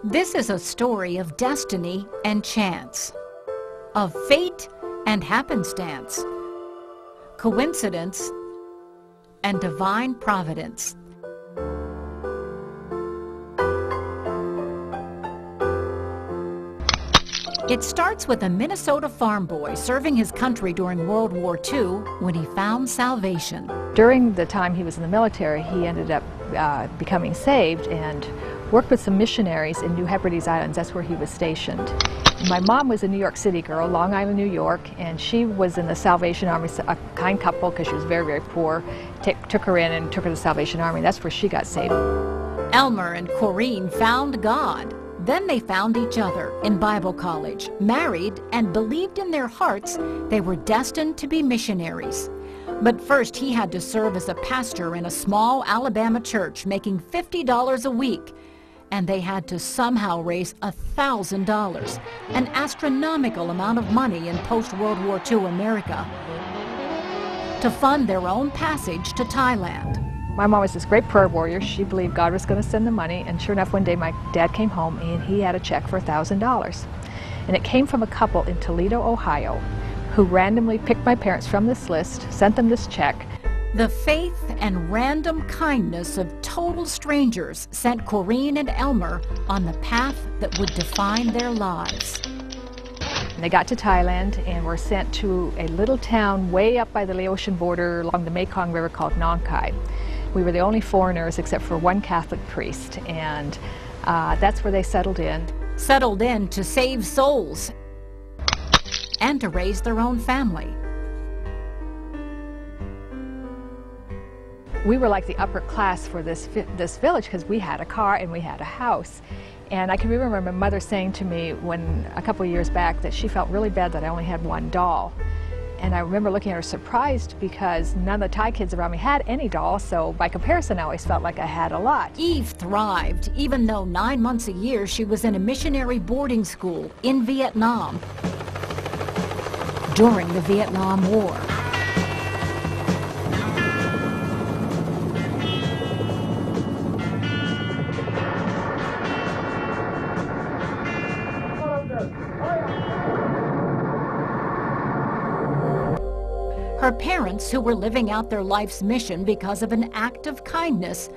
This is a story of destiny and chance, of fate and happenstance, coincidence and divine providence. It starts with a Minnesota farm boy serving his country during World War II when he found salvation. During the time he was in the military, he ended up becoming saved and worked with some missionaries in New Hebrides Islands. That's where he was stationed. My mom was a New York City girl, Long Island, New York, and she was in the Salvation Army, a kind couple because she was very, very poor. Took her in and took her to the Salvation Army. That's where she got saved. Elmer and Corrine found God. Then they found each other in Bible college, married, and believed in their hearts they were destined to be missionaries. But first he had to serve as a pastor in a small Alabama church, making $50 a week. And they had to somehow raise $1,000, an astronomical amount of money in post-World War II America, to fund their own passage to Thailand. My mom was this great prayer warrior. She believed God was going to send the money, and sure enough, one day my dad came home and he had a check for $1,000. And it came from a couple in Toledo, Ohio, who randomly picked my parents from this list, sent them this check. The faith and random kindness of total strangers sent Corrine and Elmer on the path that would define their lives. They got to Thailand and were sent to a little town way up by the Laotian border along the Mekong River called Nong Khai. We were the only foreigners except for one Catholic priest, and that's where they settled in. Settled in to save souls and to raise their own family. We were like the upper class for this village because we had a car and we had a house. And I can remember my mother saying to me when a couple of years back that she felt really bad that I only had one doll. And I remember looking at her surprised because none of the Thai kids around me had any dolls, so by comparison I always felt like I had a lot. Eve thrived, even though 9 months a year she was in a missionary boarding school in Vietnam during the Vietnam War. Her parents, who were living out their life's mission because of an act of kindness,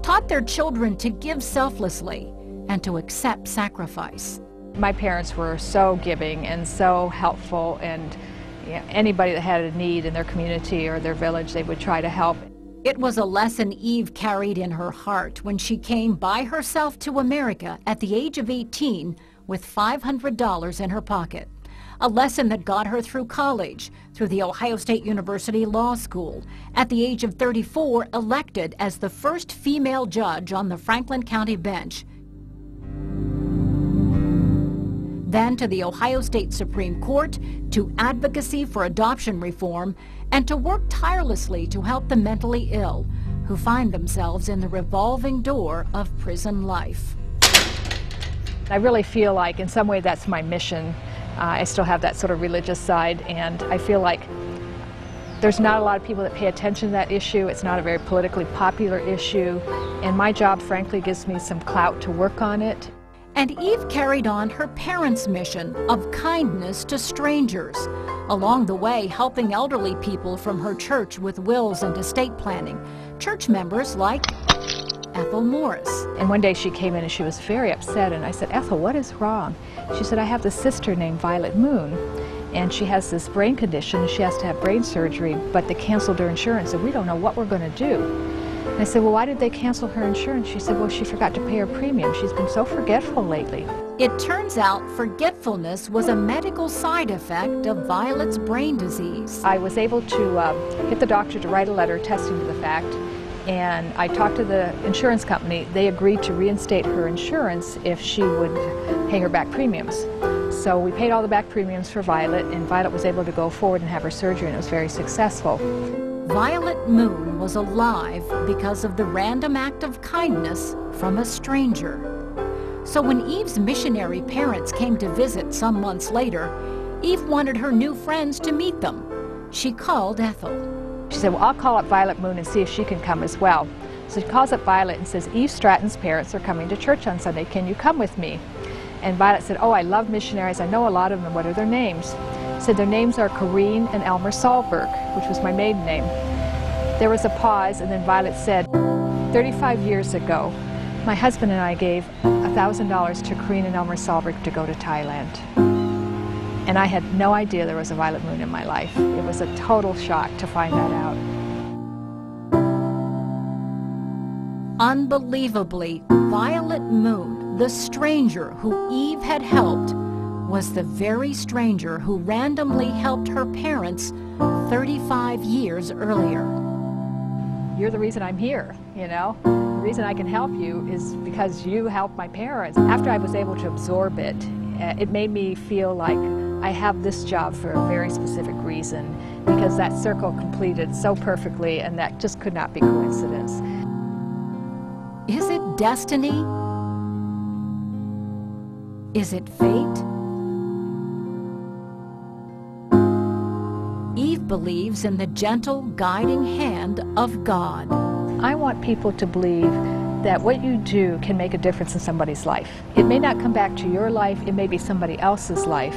taught their children to give selflessly and to accept sacrifice. My parents were so giving and so helpful, and anybody that had a need in their community or their village, they would try to help. It was a lesson Eve carried in her heart when she came by herself to America at the age of 18 with $500 in her pocket. A lesson that got her through college, through the Ohio State University Law School. At the age of 34, elected as the first female judge on the Franklin County bench. Then to the Ohio State Supreme Court, to advocacy for adoption reform, and to work tirelessly to help the mentally ill who find themselves in the revolving door of prison life. I really feel like in some way that's my mission. I still have that sort of religious side, and I feel like there's not a lot of people that pay attention to that issue. It's not a very politically popular issue, and my job, frankly, gives me some clout to work on it. And Eve carried on her parents' mission of kindness to strangers, along the way helping elderly people from her church with wills and estate planning, church members like Ethel Morris. And one day she came in and she was very upset, and I said, "Ethel, what is wrong?" She said, "I have this sister named Violet Moon, and she has this brain condition and she has to have brain surgery, but they canceled her insurance and we don't know what we're going to do." And I said, "Well, why did they cancel her insurance?" She said, "Well, she forgot to pay her premium. She's been so forgetful lately." It turns out forgetfulness was a medical side effect of Violet's brain disease. I was able to get the doctor to write a letter attesting to the fact, and I talked to the insurance company. They agreed to reinstate her insurance if she would pay her back premiums. So we paid all the back premiums for Violet, and Violet was able to go forward and have her surgery, and it was very successful. Violet Moon was alive because of the random act of kindness from a stranger. So when Eve's missionary parents came to visit some months later, Eve wanted her new friends to meet them. She called Ethel. She said, "Well, I'll call up Violet Moon and see if she can come as well." So she calls up Violet and says, Eve Stratton's parents are coming to church on Sunday. Can you come with me? And Violet said, oh, I love missionaries. I know a lot of them. What are their names? Said their names are Corrine and Elmer Sahlberg, which was my maiden name. There was a pause, and then Violet said, 35 years ago, my husband and I gave $1,000 to Corrine and Elmer Sahlberg to go to Thailand. And I had no idea there was a Violet Moon in my life. It was a total shock to find that out. Unbelievably, Violet Moon, the stranger who Eve had helped, was the very stranger who randomly helped her parents 35 years earlier. You're the reason I'm here, you know? The reason I can help you is because you helped my parents. After I was able to absorb it, it made me feel like I have this job for a very specific reason, because that circle completed so perfectly, and that just could not be coincidence. Is it destiny? Is it fate? Eve believes in the gentle, guiding hand of God. I want people to believe that what you do can make a difference in somebody's life. It may not come back to your life, it may be somebody else's life,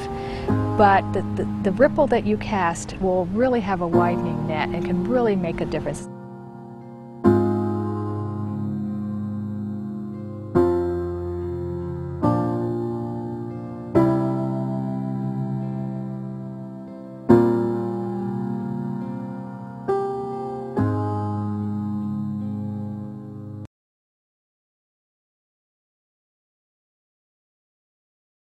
but the ripple that you cast will really have a widening net and can really make a difference.